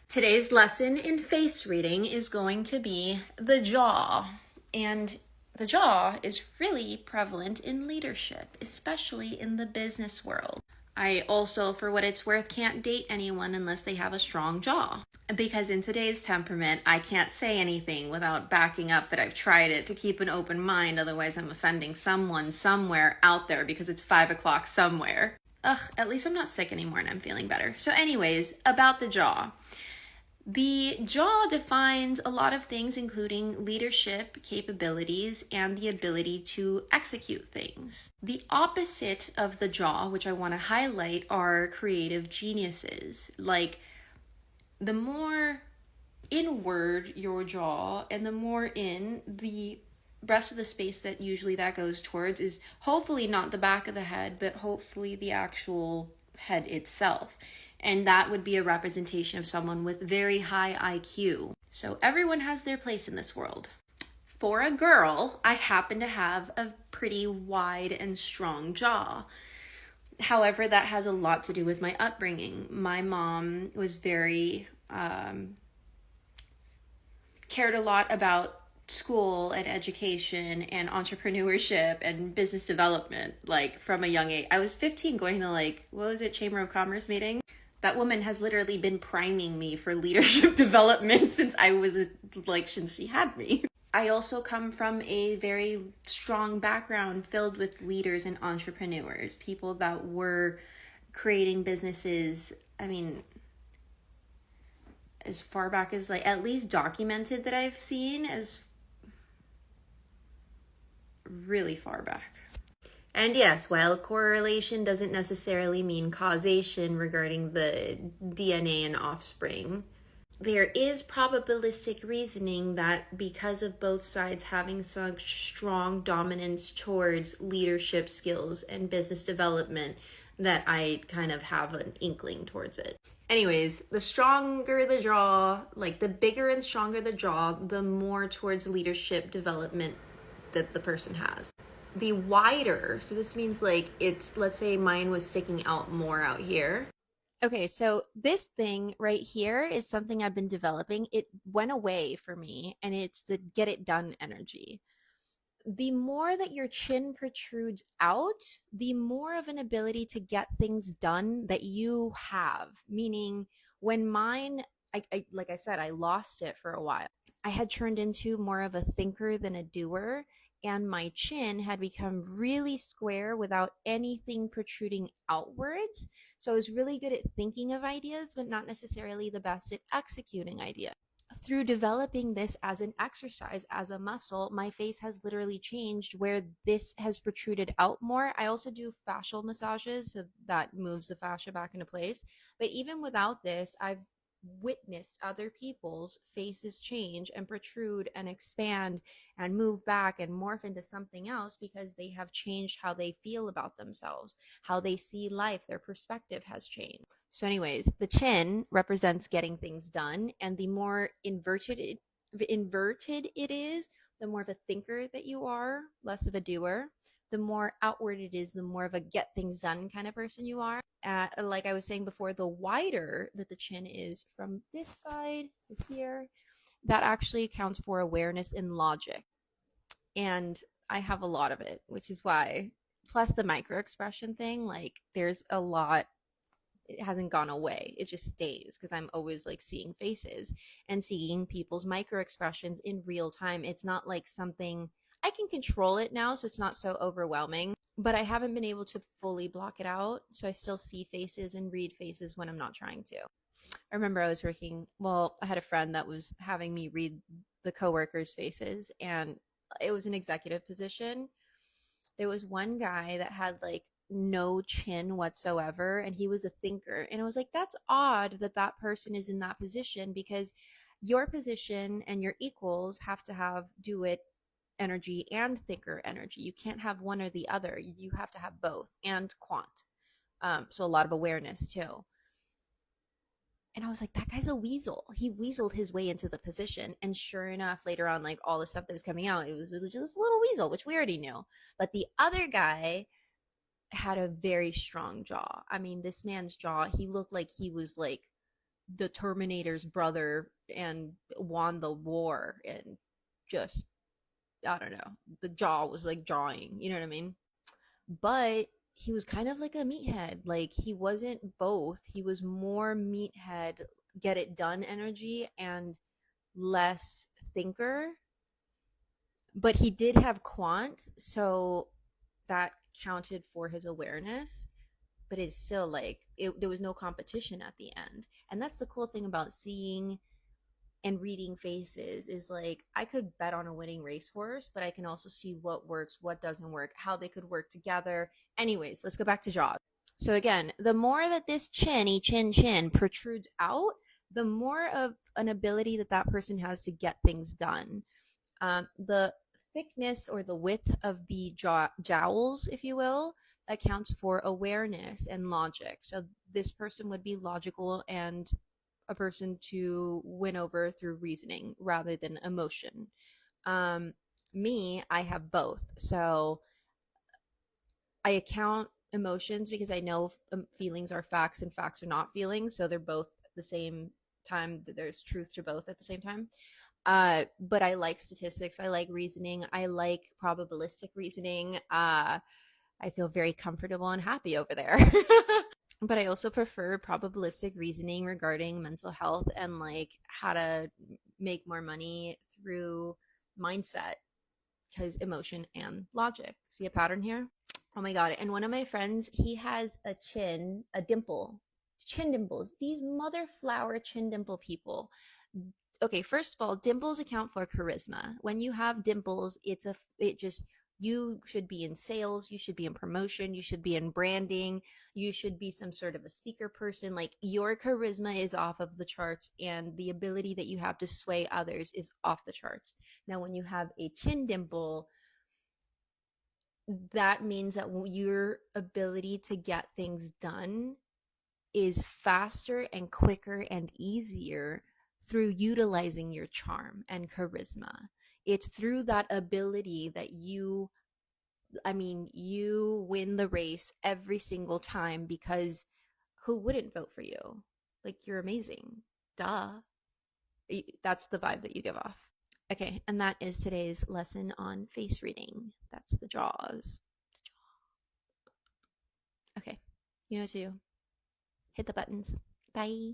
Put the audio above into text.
Today's lesson in face reading is going to be the jaw. And the jaw is really prevalent in leadership, especially in the business world. I also, for what it's worth, can't date anyone unless they have a strong jaw. Because in today's temperament, I can't say anything without backing up that I've tried it to keep an open mind. Otherwise, I'm offending someone somewhere out there because it's 5 o'clock somewhere. Ugh, at least I'm not sick anymore and I'm feeling better. So anyways, about the jaw. The jaw defines a lot of things, including leadership capabilities and the ability to execute things. The opposite of the jaw, which I want to highlight, are creative geniuses. Like, the more inward your jaw and the more in, the rest of the space that usually that goes towards is hopefully not the back of the head, but hopefully the actual head itself. And that would be a representation of someone with very high IQ. So everyone has their place in this world. For a girl, I happen to have a pretty wide and strong jaw. However, that has a lot to do with my upbringing. My mom was very cared a lot about school and education and entrepreneurship and business development, like from a young age. I was 15 going to Chamber of Commerce meeting. That woman has literally been priming me for leadership development since she had me. I also come from a very strong background filled with leaders and entrepreneurs, people that were creating businesses, as far back as at least documented that I've seen, as really far back. And yes, while correlation doesn't necessarily mean causation regarding the DNA and offspring, there is probabilistic reasoning that because of both sides having such strong dominance towards leadership skills and business development, that I kind of have an inkling towards it. Anyways, the stronger the jaw, the bigger and stronger the jaw, the more towards leadership development that the person has. The wider, so this means let's say mine was sticking out more out here. Okay, so this thing right here is something I've been developing. It went away for me, and it's the get it done energy. The more that your chin protrudes out, the more of an ability to get things done that you have. Meaning, when mine, like I said, I lost it for a while. I had turned into more of a thinker than a doer, and my chin had become really square without anything protruding outwards. So I was really good at thinking of ideas, but not necessarily the best at executing ideas. Through developing this as an exercise, as a muscle, my face has literally changed where this has protruded out more. I also do fascial massages, so that moves the fascia back into place. But even without this, I've witnessed other people's faces change and protrude and expand and move back and morph into something else because they have changed how they feel about themselves, how they see life, their perspective has changed. So anyways, the chin represents getting things done, and the more inverted it is, the more of a thinker that you are, less of a doer. The more outward it is, the more of a get things done kind of person you are. Like I was saying before, the wider that the chin is from this side to here, that actually accounts for awareness and logic. And I have a lot of it, which is why, plus the micro expression thing, there's a lot. It hasn't gone away. It just stays because I'm always seeing faces and seeing people's micro expressions in real time. It's not like something I can control it now, so it's not so overwhelming, but I haven't been able to fully block it out. So I still see faces and read faces when I'm not trying to. I remember I had a friend that was having me read the coworkers' faces, and it was an executive position. There was one guy that had no chin whatsoever, and he was a thinker. And I was like, that's odd that that person is in that position, because your position and your equals have to do it energy and thinker energy. You can't have one or the other. You have to have both, and quant. So a lot of awareness too. And I was like, that guy's a weasel. He weaseled his way into the position. And sure enough, later on, all the stuff that was coming out, it was just a little weasel, which we already knew. But the other guy had a very strong jaw. I mean, this man's jaw, he looked like he was the Terminator's brother and won the war, and just, I don't know, the jaw was like jawing, you know what I mean? But he was kind of like a meathead. Like he wasn't both. He was more meathead, get it done energy and less thinker. But he did have quant, so that counted for his awareness. But it's still like there was no competition at the end. And that's the cool thing about seeing and reading faces, is like I could bet on a winning racehorse, but I can also see what works, what doesn't work, how they could work together. Anyways, let's go back to Jaws. So again, the more that this chin protrudes out, the more of an ability that that person has to get things done. The thickness or the width of the jowls, if you will, accounts for awareness and logic. So this person would be logical and a person to win over through reasoning rather than emotion. Um, Me, I have both. So I account emotions because I know feelings are facts and facts are not feelings. So they're both the same time. There's truth to both at the same time. But I like statistics. I like reasoning. I like probabilistic reasoning. I feel very comfortable and happy over there. But I also prefer probabilistic reasoning regarding mental health and like how to make more money through mindset, because emotion and logic. See a pattern here? Oh my God. And one of my friends, he has a dimple, chin dimples. These mother flower chin dimple people. Okay, first of all, dimples account for charisma. When you have dimples, it just, you should be in sales, you should be in promotion, you should be in branding, you should be some sort of a speaker person. Like your charisma is off of the charts, and the ability that you have to sway others is off the charts. Now, when you have a chin dimple, that means that your ability to get things done is faster and quicker and easier through utilizing your charm and charisma. It's through that ability that you win the race every single time, because who wouldn't vote for you? Like, you're amazing. Duh. That's the vibe that you give off. Okay, and that is today's lesson on face reading. That's the jaws. Okay, you know what to do. Hit the buttons. Bye.